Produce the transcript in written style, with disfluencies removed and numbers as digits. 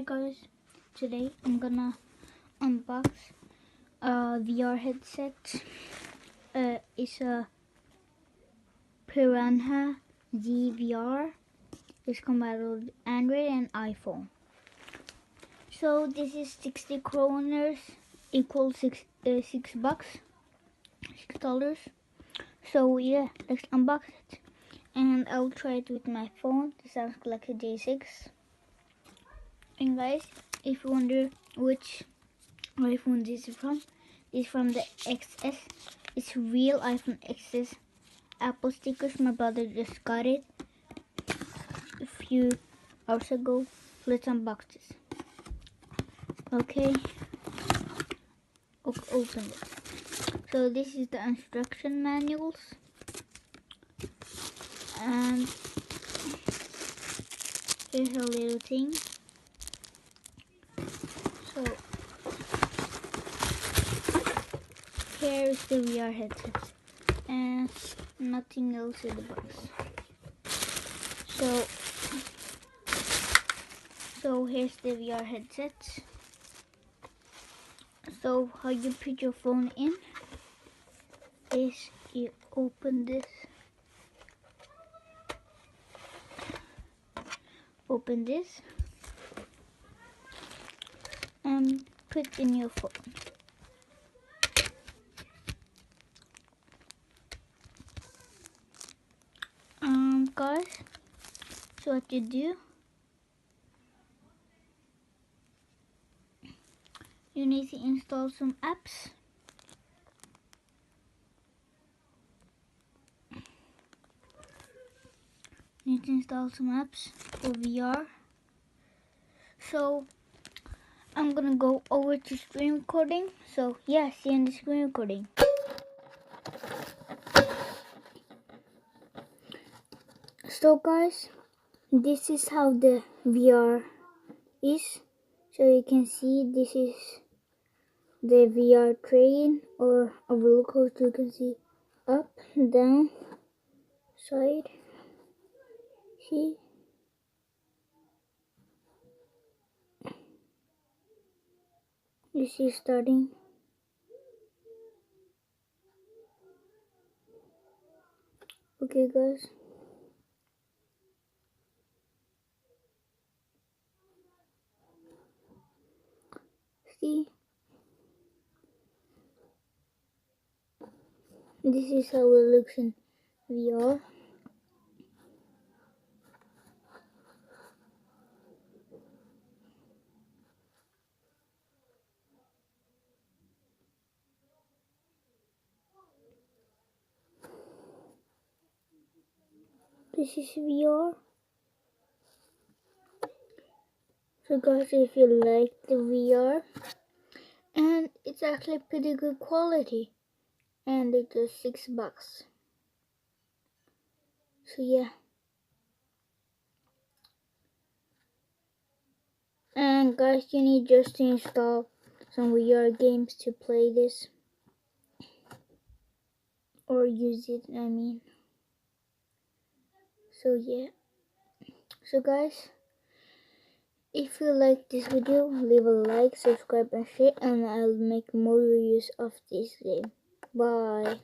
guys, today I'm gonna unbox a VR headset. It's a Piranha VR. It's compatible with Android and iPhone. So this is 60 kroners equals $6. $6. So yeah, let's unbox it. And I'll try it with my phone. This sounds like a J6. And guys, if you wonder which iPhone this is from the XS. It's real iPhone XS Apple stickers. My brother just got it a few hours ago. Let's unbox this. Okay, open it. So this is the instruction manuals, and here's a little thing. So here is the VR headset, and nothing else in the box. So here's the VR headset. So how you put your phone in is you open this, and put in your phone. Guys, so what you do, you need to install some apps. For VR. So I'm gonna go over to screen recording. So yeah, see you in the screen recording. So guys, this is how the VR is. So you can see this is the VR train or a roller coaster. You can see up, down, side. See? You see starting. Okay guys. See? This is how it looks in VR. This is VR. So guys, if you like the VR, and it's actually pretty good quality, and it's just $6. So yeah. And guys, you need just to install some VR games to play this, or use it, I mean. So yeah. So guys, if you like this video, leave a like, subscribe and share, and I'll make more reviews of this game. Bye.